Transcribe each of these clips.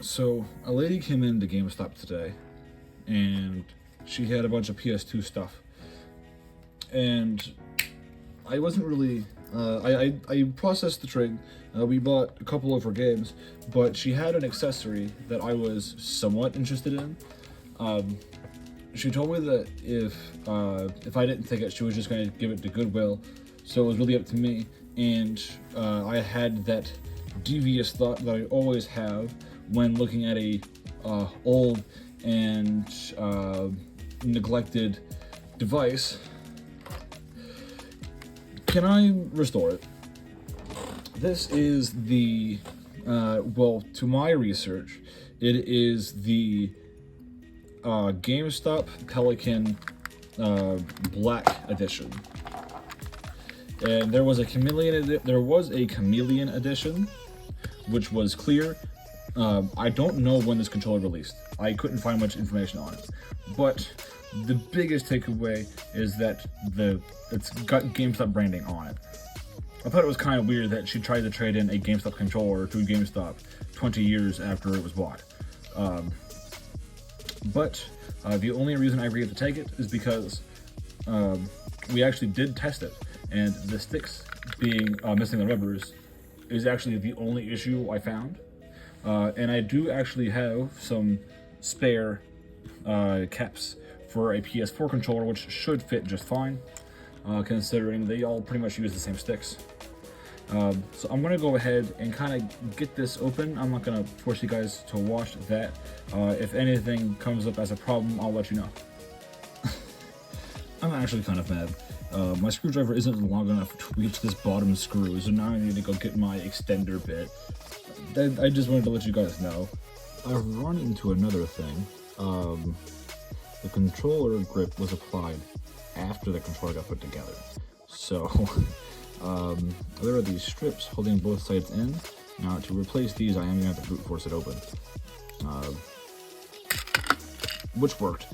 So a lady came into GameStop today, and she had a bunch of PS2 stuff, and I wasn't really. I processed the trade. We bought a couple of her games, but she had an accessory that I was somewhat interested in. She told me that if I didn't take it, she was just going to give it to Goodwill, so it was really up to me. And I had that devious thought that I always have when looking at a old and neglected device. Can I restore it? This is the well, to my research, it is the GameStop Pelican Black Edition. And there was a chameleon edition, which was clear. I don't know when this controller released. I couldn't find much information on it. But the biggest takeaway is that it's got GameStop branding on it. I thought it was kind of weird that she tried to trade in a GameStop controller to GameStop 20 years after it was bought. But the only reason I agreed to take it is because we actually did test it, and the sticks being missing the rubbers is actually the only issue I found. And I do actually have some spare caps for a PS4 controller, which should fit just fine, considering they all pretty much use the same sticks. So I'm going to go ahead and kind of get this open. I'm not going to force you guys to watch that. If anything comes up as a problem, I'll let you know. I'm actually kind of mad. My screwdriver isn't long enough to reach this bottom screw, so now I need to go get my extender bit. I just wanted to let you guys know. I've run into another thing. The controller grip was applied after the controller got put together. So, there are these strips holding both sides in. Now, to replace these, I am going to have to brute force it open. Which worked.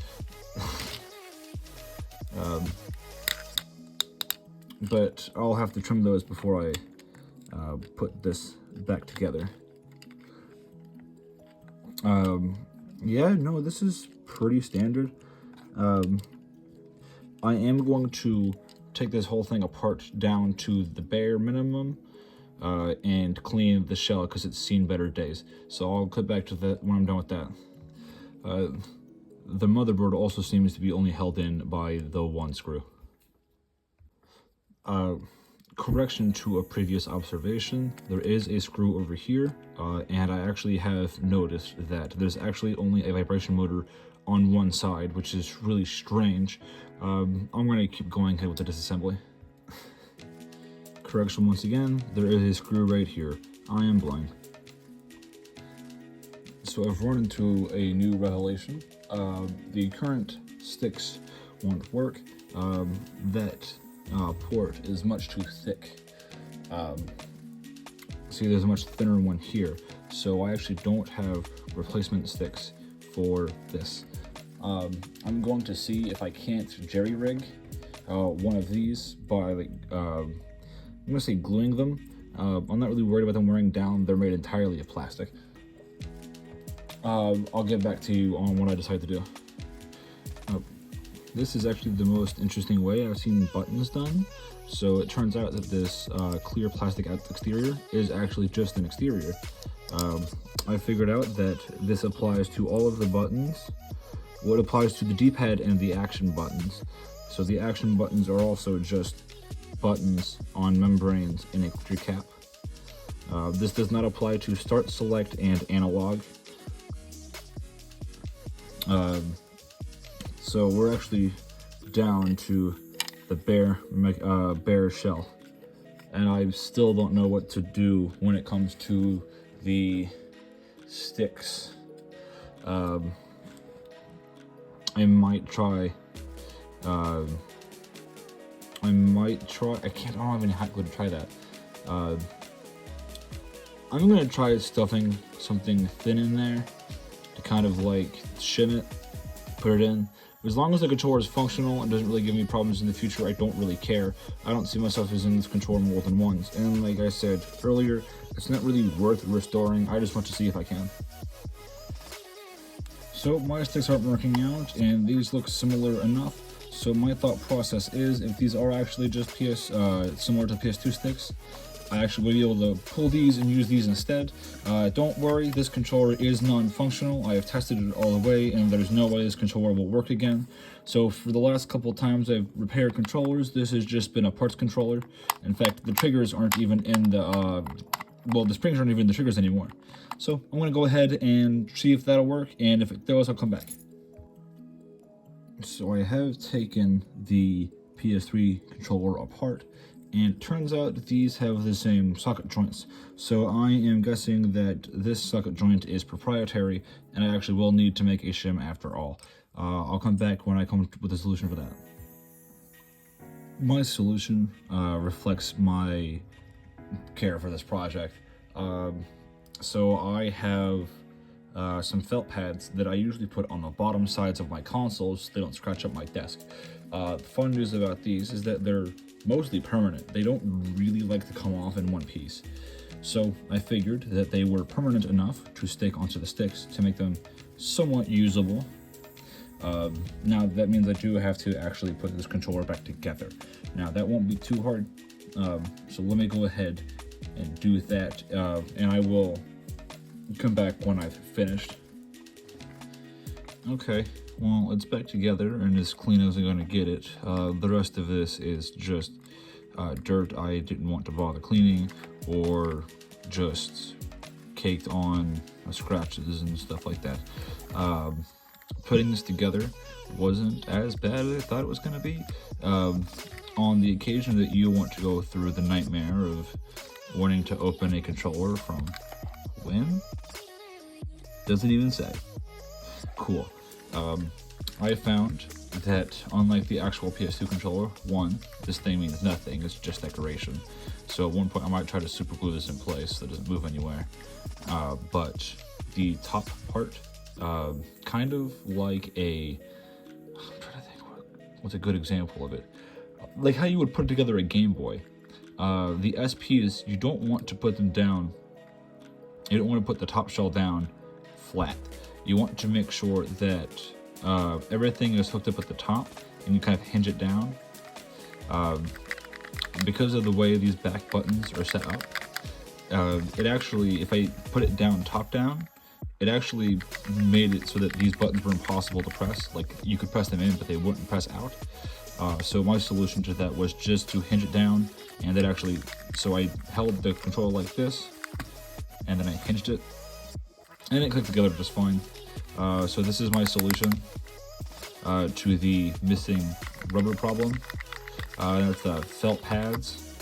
But I'll have to trim those before I put this back together. Yeah, no, this is pretty standard. I am going to take this whole thing apart down to the bare minimum and clean the shell because it's seen better days. So I'll cut back to that when I'm done with that. The motherboard also seems to be only held in by the one screw. Correction to a previous observation, there is a screw over here, and I actually have noticed that there's actually only a vibration motor on one side, which is really strange. I'm going to keep going ahead with the disassembly. Correction once again, there is a screw right here. I am blind. So I've run into a new revelation. The current sticks won't work. That port is much too thick. See, there's a much thinner one here, so I actually don't have replacement sticks for this. I'm going to see if I can't jerry-rig one of these by, like, I'm gonna say gluing them. I'm not really worried about them wearing down. They're made entirely of plastic. I'll get back to you on what I decide to do. This is actually the most interesting way I've seen buttons done. So it turns out that this clear plastic exterior is actually just an exterior. I figured out that this applies to all of the buttons. Well, it applies to the D-pad and the action buttons. So the action buttons are also just buttons on membranes in a clear cap. This does not apply to start, select, and analog. So we're actually down to the bare shell, and I still don't know what to do when it comes to the sticks. I might try. I don't have any hot glue to try that. I'm gonna try stuffing something thin in there to kind of like shim it, put it in. As long as the controller is functional and doesn't really give me problems in the future, I don't really care. I don't see myself using this controller more than once. And like I said earlier, it's not really worth restoring. I just want to see if I can. So my sticks aren't working out, and these look similar enough. So my thought process is, if these are actually just similar to PS2 sticks, I actually will be able to pull these and use these instead. Don't worry, this controller is non-functional. I have tested it all the way, and there's no way this controller will work again. So for the last couple times I've repaired controllers, this has just been a parts controller. In fact, the triggers aren't even in the, well, the springs aren't even in the triggers anymore. So I'm going to go ahead and see if that'll work, and if it does, I'll come back. So I have taken the PS3 controller apart, and it turns out these have the same socket joints. So I am guessing that this socket joint is proprietary, and I actually will need to make a shim after all. I'll come back when I come up with a solution for that. My solution reflects my care for this project. So I have some felt pads that I usually put on the bottom sides of my consoles so they don't scratch up my desk. The fun news about these is that they're mostly permanent. They don't really like to come off in one piece. So I figured that they were permanent enough to stick onto the sticks to make them somewhat usable. Now that means I do have to actually put this controller back together. Now that won't be too hard, so let me go ahead and do that, and I will come back when I've finished. Okay, well, it's back together and as clean as I'm going to get it. The rest of this is just dirt I didn't want to bother cleaning, or just caked on scratches and stuff like that. Putting this together wasn't as bad as I thought it was going to be. On the occasion that you want to go through the nightmare of wanting to open a controller from when? Doesn't even say. Cool. I found that unlike the actual PS2 controller, one, this thing means nothing, it's just decoration. So at one point I might try to super glue this in place so it doesn't move anywhere. But the top part, kind of like a, I'm trying to think what's a good example of it. Like how you would put together a Game Boy. The SPs, you don't want to put them down, you don't want to put the top shell down flat. You want to make sure that everything is hooked up at the top and you kind of hinge it down. Because of the way these back buttons are set up, it actually, if I put it down top down, it actually made it so that these buttons were impossible to press. Like you could press them in, but they wouldn't press out. So my solution to that was just to hinge it down, and that actually, so I held the controller like this, and then I hinged it, and it clicked together just fine. So this is my solution to the missing rubber problem. That's the felt pads.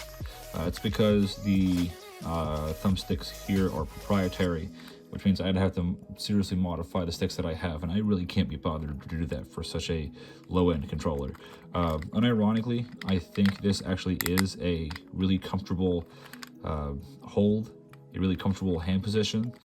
It's because the thumbsticks here are proprietary, which means I'd have to seriously modify the sticks that I have, and I really can't be bothered to do that for such a low-end controller. Unironically, I think this actually is a really comfortable hold, a really comfortable hand position.